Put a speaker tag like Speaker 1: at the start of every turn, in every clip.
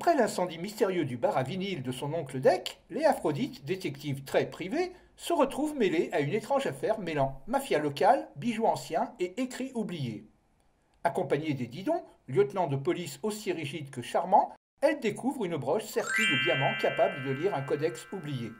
Speaker 1: Après l'incendie mystérieux du bar à vinyle de son oncle Deck, Léa-Aphrodite, détective très privée, se retrouve mêlée à une étrange affaire mêlant mafia locale, bijoux anciens et écrits oubliés. Accompagnée des Didon, lieutenant de police aussi rigide que charmant, elle découvre une broche sertie de diamants capable de lire un codex oublié.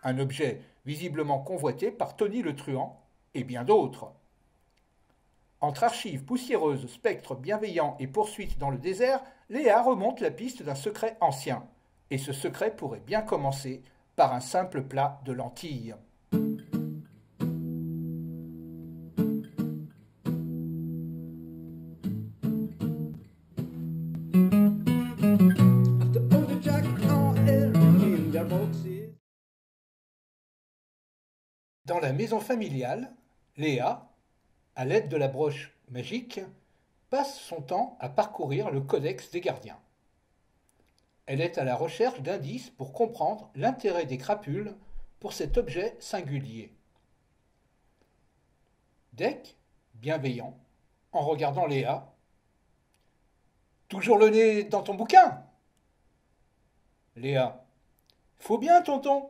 Speaker 1: Un objet visiblement convoité par Tony le truand et bien d'autres. Entre archives poussiéreuses, spectres bienveillants et poursuites dans le désert, Léa remonte la piste d'un secret ancien. Et ce secret pourrait bien commencer par un simple plat de lentilles. Dans la maison familiale, Léa, à l'aide de la broche magique, passe son temps à parcourir le codex des gardiens. Elle est à la recherche d'indices pour comprendre l'intérêt des crapules pour cet objet singulier. Deck, bienveillant, en regardant Léa, « Toujours le nez dans ton bouquin ?» Léa, « Faut bien, tonton.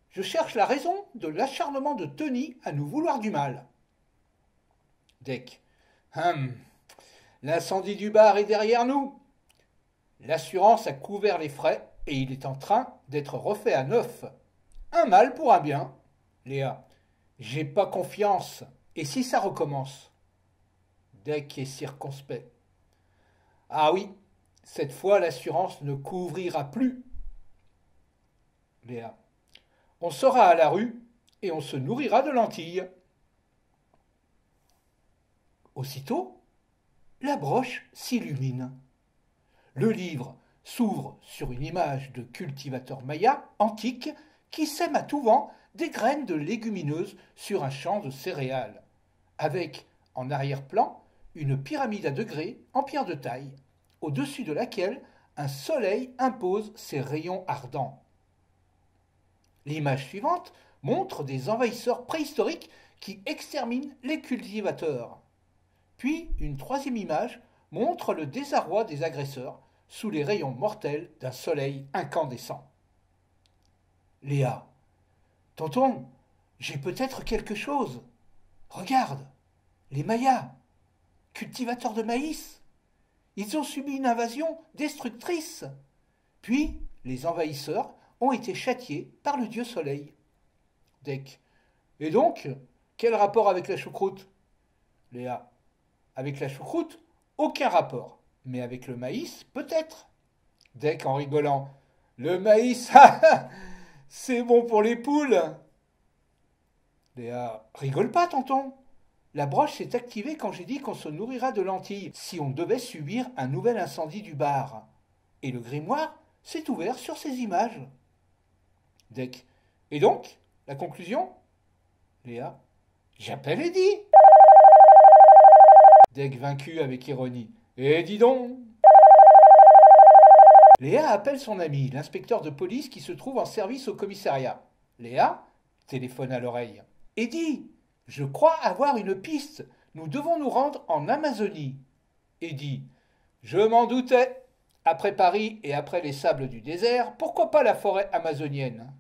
Speaker 1: Je cherche la raison de l'acharnement de Tony à nous vouloir du mal. » Deck, l'incendie du bar est derrière nous. L'assurance a couvert les frais et il est en train d'être refait à neuf. Un mal pour un bien. Léa, j'ai pas confiance. Et si ça recommence? Deck est circonspect. Ah oui, cette fois l'assurance ne couvrira plus. Léa, on sera à la rue et on se nourrira de lentilles. Aussitôt, la broche s'illumine. Le livre s'ouvre sur une image de cultivateur maya antique qui sème à tout vent des graines de légumineuses sur un champ de céréales, avec, en arrière-plan, une pyramide à degrés en pierre de taille, au-dessus de laquelle un soleil impose ses rayons ardents. L'image suivante montre des envahisseurs préhistoriques qui exterminent les cultivateurs. Puis une troisième image montre le désarroi des agresseurs sous les rayons mortels d'un soleil incandescent. Léa, tonton, j'ai peut-être quelque chose. Regarde, les Mayas, cultivateurs de maïs. Ils ont subi une invasion destructrice. Puis les envahisseurs ont été châtiés par le dieu soleil. Deck, et donc, quel rapport avec la choucroute? Léa, avec la choucroute, aucun rapport. Mais avec le maïs, peut-être. Deck en rigolant. Le maïs, c'est bon pour les poules. Léa, rigole pas, tonton. La broche s'est activée quand j'ai dit qu'on se nourrira de lentilles si on devait subir un nouvel incendie du bar. Et le grimoire s'est ouvert sur ces images. Deck, et donc, la conclusion? Léa, j'appelle Eddie. Deck vaincu avec ironie. Et dis donc. Léa appelle son ami, l'inspecteur de police qui se trouve en service au commissariat. Léa téléphone à l'oreille. Eddie, je crois avoir une piste. Nous devons nous rendre en Amazonie. Eddie, je m'en doutais. Après Paris et après les sables du désert, pourquoi pas la forêt amazonienne?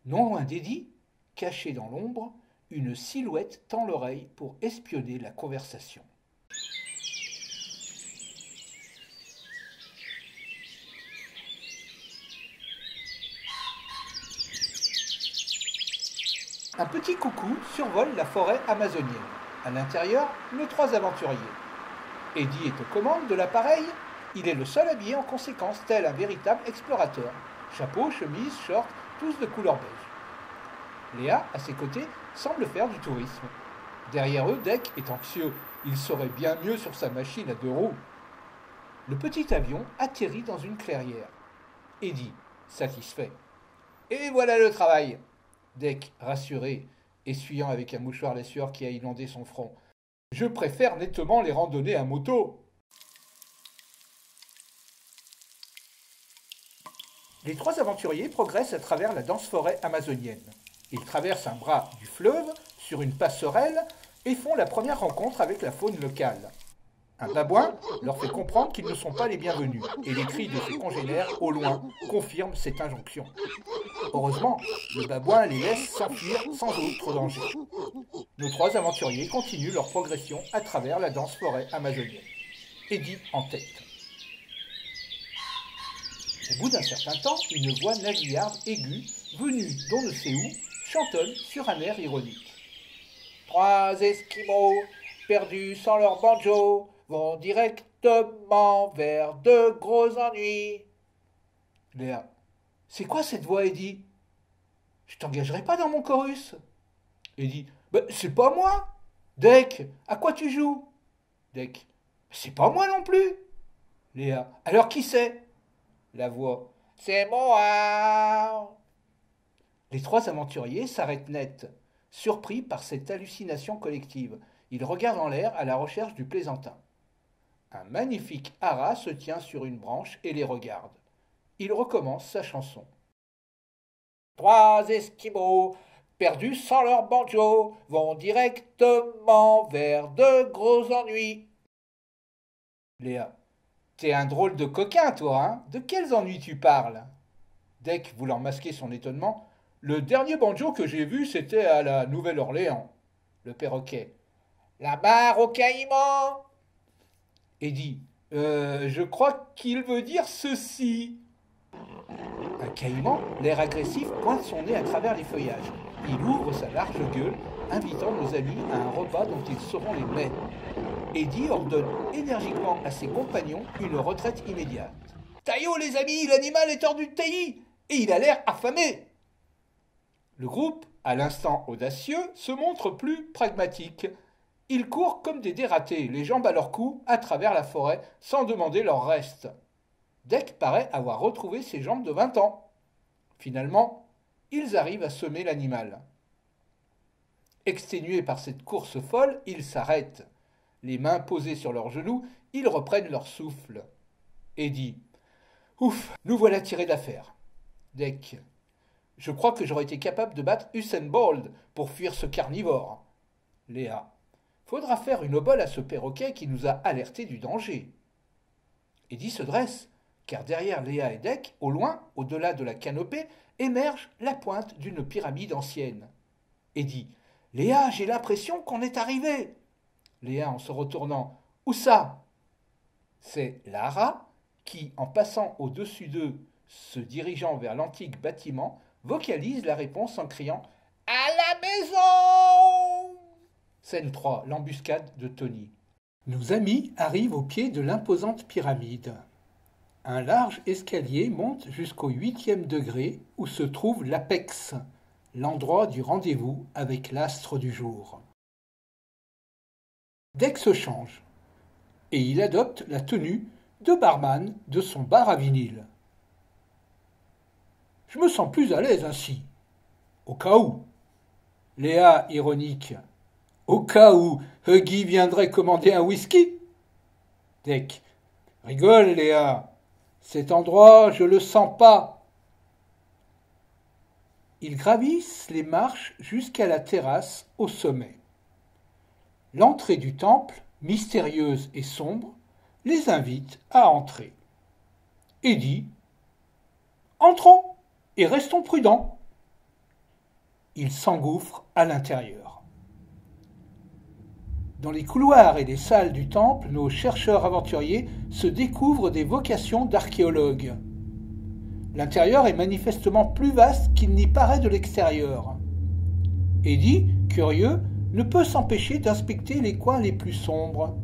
Speaker 1: Non loin d'Eddie, caché dans l'ombre, une silhouette tend l'oreille pour espionner la conversation. Un petit coucou survole la forêt amazonienne. À l'intérieur, nos trois aventuriers. Eddie est aux commandes de l'appareil. Il est le seul habillé en conséquence, tel un véritable explorateur. Chapeau, chemise, short, tous de couleur beige. Léa, à ses côtés, semble faire du tourisme. Derrière eux, Deck est anxieux. Il serait bien mieux sur sa machine à 2 roues. Le petit avion atterrit dans une clairière. Eddie, satisfait. Et voilà le travail. Deck, rassuré, essuyant avec un mouchoir la sueur qui a inondé son front. Je préfère nettement les randonnées à moto. Les trois aventuriers progressent à travers la dense forêt amazonienne. Ils traversent un bras du fleuve sur une passerelle et font la première rencontre avec la faune locale. Un babouin leur fait comprendre qu'ils ne sont pas les bienvenus, et les cris de ses congénères, au loin, confirment cette injonction. Heureusement, le babouin les laisse s'enfuir sans autre danger. Nos 3 aventuriers continuent leur progression à travers la dense forêt amazonienne. Eddie en tête. Au bout d'un certain temps, une voix nasillarde aiguë, venue d'on ne sait où, chantonne sur un air ironique. 3 Esquimaux, perdus sans leur banjo, vont directement vers de gros ennuis. Léa. C'est quoi cette voix, Eddie? Je t'engagerai pas dans mon chorus. Eddie. C'est pas moi. Dec, à quoi tu joues? Dec. C'est pas moi non plus. Léa. Alors qui c'est? La voix. C'est moi. Les 3 aventuriers s'arrêtent net, surpris par cette hallucination collective. Ils regardent en l'air à la recherche du plaisantin. Un magnifique hara se tient sur une branche et les regarde. Il recommence sa chanson. 3 Esquimaux, perdus sans leur banjo, vont directement vers de gros ennuis. Léa. T'es un drôle de coquin, toi, hein? De quels ennuis tu parles? Dec, voulant masquer son étonnement. Le dernier banjo que j'ai vu, c'était à la Nouvelle-Orléans. Le perroquet. La barre au caïman. Eddie. Je crois qu'il veut dire ceci. Un caïman, l'air agressif, pointe son nez à travers les feuillages. Il ouvre sa large gueule, invitant nos amis à un repas dont ils seront les maîtres. Eddie ordonne énergiquement à ses compagnons une retraite immédiate. Taillot, les amis, l'animal est hors du taillis, et il a l'air affamé. Le groupe, à l'instant audacieux, se montre plus pragmatique. Ils courent comme des dératés, les jambes à leur cou, à travers la forêt, sans demander leur reste. Dec paraît avoir retrouvé ses jambes de 20 ans. Finalement, ils arrivent à semer l'animal. Exténués par cette course folle, ils s'arrêtent. Les mains posées sur leurs genoux, ils reprennent leur souffle. Eddie. Ouf, nous voilà tirés d'affaire. Dec. Je crois que j'aurais été capable de battre Usain Bolt pour fuir ce carnivore. Léa. Faudra faire une obole à ce perroquet qui nous a alertés du danger. Eddie se dresse, car derrière Léa et Dec, au loin, au-delà de la canopée, émerge la pointe d'une pyramide ancienne. Eddie. Léa, j'ai l'impression qu'on est arrivé. Léa, en se retournant. Où ça? C'est Lara qui, en passant au-dessus d'eux, se dirigeant vers l'antique bâtiment, vocalise la réponse en criant « À la maison !» Scène 3, l'embuscade de Tony. Nos amis arrivent au pied de l'imposante pyramide. Un large escalier monte jusqu'au 8e degré où se trouve l'apex, l'endroit du rendez-vous avec l'astre du jour. Dec se change, et il adopte la tenue de barman de son bar à vinyle. Je me sens plus à l'aise ainsi. Au cas où. Léa, ironique. Au cas où Huggy viendrait commander un whisky. Dec. Rigole, Léa. Cet endroit, je le sens pas. Ils gravissent les marches jusqu'à la terrasse au sommet. L'entrée du temple, mystérieuse et sombre, les invite à entrer. Eddie. Entrons et restons prudents. Ils s'engouffrent à l'intérieur. Dans les couloirs et les salles du temple, nos chercheurs aventuriers se découvrent des vocations d'archéologues. L'intérieur est manifestement plus vaste qu'il n'y paraît de l'extérieur. Eddie, curieux, ne peut s'empêcher d'inspecter les coins les plus sombres.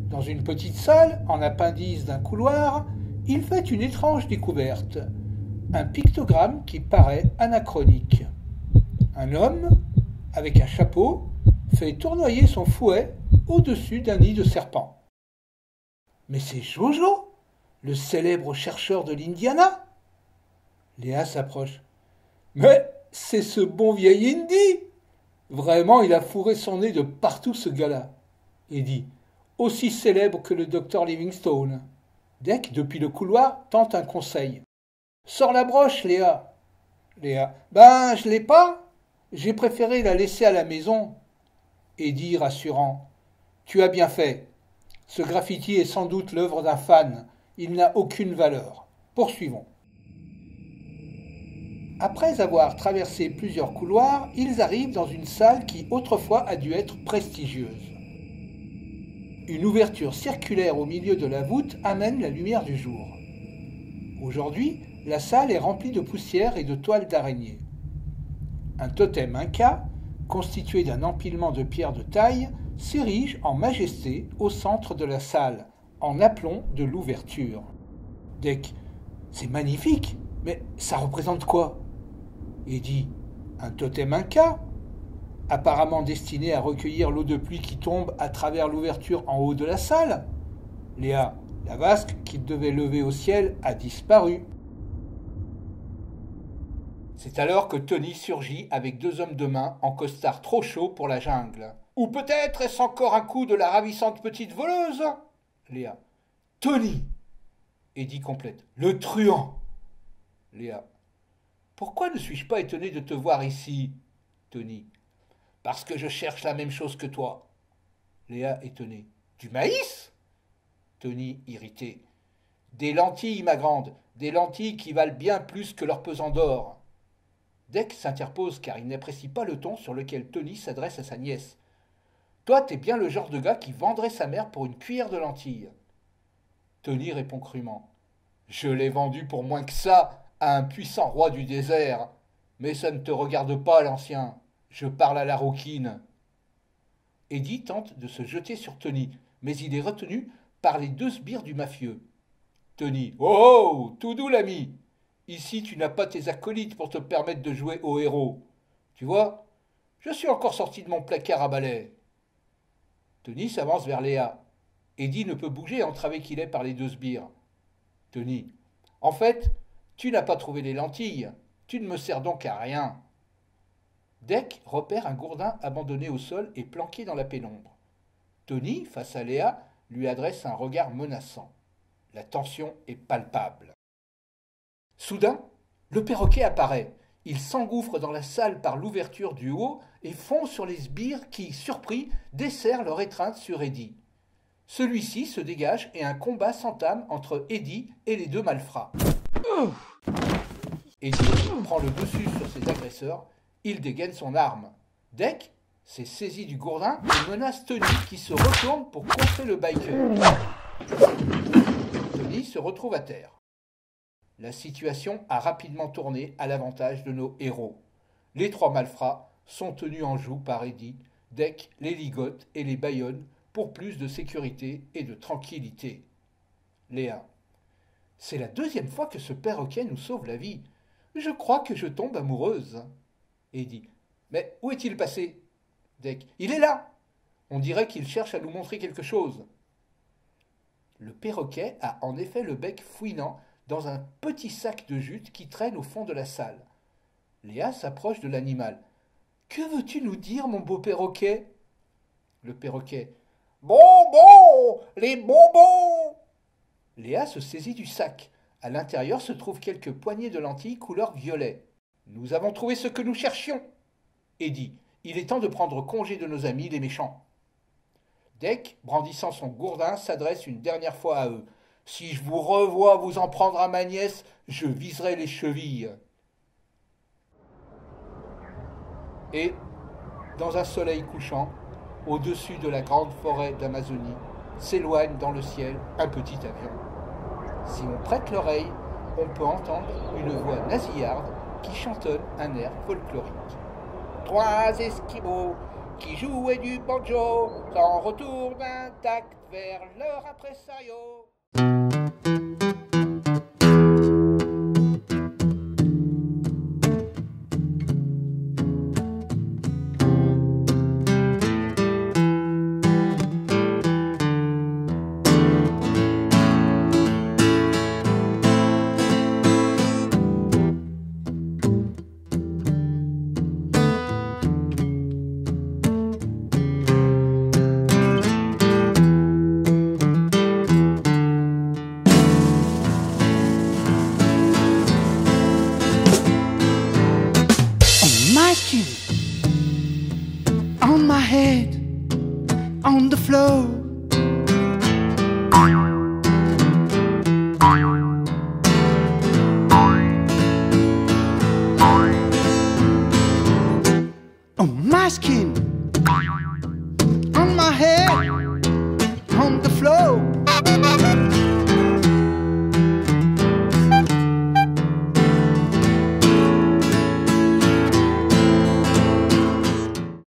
Speaker 1: Dans une petite salle, en appendice d'un couloir, il fait une étrange découverte. Un pictogramme qui paraît anachronique. Un homme, avec un chapeau, fait tournoyer son fouet au-dessus d'un nid de serpent. Mais c'est Jojo, le célèbre chercheur de l'Indiana. Léa s'approche. Mais c'est ce bon vieil Indy. Vraiment, il a fourré son nez de partout, ce gars-là. Et dit, aussi célèbre que le docteur Livingstone. Dec, depuis le couloir, tente un conseil. Sors la broche, Léa. Léa. Ben, je l'ai pas. J'ai préféré la laisser à la maison. Et dit, rassurant. Tu as bien fait. Ce graffiti est sans doute l'œuvre d'un fan. Il n'a aucune valeur. Poursuivons. Après avoir traversé plusieurs couloirs, ils arrivent dans une salle qui autrefois a dû être prestigieuse. Une ouverture circulaire au milieu de la voûte amène la lumière du jour. Aujourd'hui, la salle est remplie de poussière et de toiles d'araignée. Un totem inca, constitué d'un empilement de pierres de taille, s'érige en majesté au centre de la salle, en aplomb de l'ouverture. Dec, c'est magnifique, mais ça représente quoi? Eddie, un totem inca, apparemment destiné à recueillir l'eau de pluie qui tombe à travers l'ouverture en haut de la salle. Léa, la vasque qu'il devait lever au ciel a disparu. C'est alors que Tony surgit avec 2 hommes de main en costard trop chaud pour la jungle. Ou peut-être est-ce encore un coup de la ravissante petite voleuse? Léa. Tony! Eddie complète. Le truand! Léa. Pourquoi ne suis-je pas étonné de te voir ici? Tony. Parce que je cherche la même chose que toi. Léa étonnée. Du maïs? Tony irrité. Des lentilles, ma grande, des lentilles qui valent bien plus que leur pesant d'or. Dec s'interpose car il n'apprécie pas le ton sur lequel Tony s'adresse à sa nièce. Toi, t'es bien le genre de gars qui vendrait sa mère pour une cuillère de lentilles. Tony répond crûment. Je l'ai vendu pour moins que ça à un puissant roi du désert. Mais ça ne te regarde pas, l'ancien. Je parle à la rouquine. Eddie tente de se jeter sur Tony, mais il est retenu par les 2 sbires du mafieux. Tony. Oh, oh, tout doux, l'ami. Ici, tu n'as pas tes acolytes pour te permettre de jouer au héros. Tu vois, je suis encore sorti de mon placard à balai. Tony s'avance vers Léa. Eddie ne peut bouger entravé qu'il est par les 2 sbires. Tony. En fait, tu n'as pas trouvé les lentilles. Tu ne me sers donc à rien. Dec repère un gourdin abandonné au sol et planqué dans la pénombre. Tony, face à Léa, lui adresse un regard menaçant. La tension est palpable. Soudain, le perroquet apparaît. Il s'engouffre dans la salle par l'ouverture du haut et fond sur les sbires qui, surpris, desserrent leur étreinte sur Eddie. Celui-ci se dégage et un combat s'entame entre Eddie et les 2 malfrats. Eddie prend le dessus sur ses agresseurs. Il dégaine son arme. Dec s'est saisi du gourdin et menace Tony qui se retourne pour contrer le biker. Tony se retrouve à terre. La situation a rapidement tourné à l'avantage de nos héros. Les 3 malfrats sont tenus en joue par Eddie, Dec les ligote et les bâillonne pour plus de sécurité et de tranquillité. Léa. C'est la 2e fois que ce perroquet nous sauve la vie. Je crois que je tombe amoureuse. Eddie. Mais où est-il passé? Dec. Il est là. On dirait qu'il cherche à nous montrer quelque chose. Le perroquet a en effet le bec fouinant dans un petit sac de jute qui traîne au fond de la salle. Léa s'approche de l'animal. « Que veux-tu nous dire, mon beau perroquet ?» Le perroquet. « Bonbons, les bonbons !» Léa se saisit du sac. À l'intérieur se trouvent quelques poignées de lentilles couleur violet. « Nous avons trouvé ce que nous cherchions !» Eddie. « Il est temps de prendre congé de nos amis, les méchants. » Dec, brandissant son gourdin, s'adresse une dernière fois à eux. Si je vous revois vous en prendre à ma nièce, je viserai les chevilles. Et, dans un soleil couchant, au-dessus de la grande forêt d'Amazonie, s'éloigne dans le ciel un petit avion. Si on prête l'oreille, on peut entendre une voix nasillarde qui chantonne un air folklorique. 3 esquimaux qui jouaient du banjo s'en retournent intacts vers leur impresario. On my head, on the floor,
Speaker 2: on my skin, on my head, on the floor.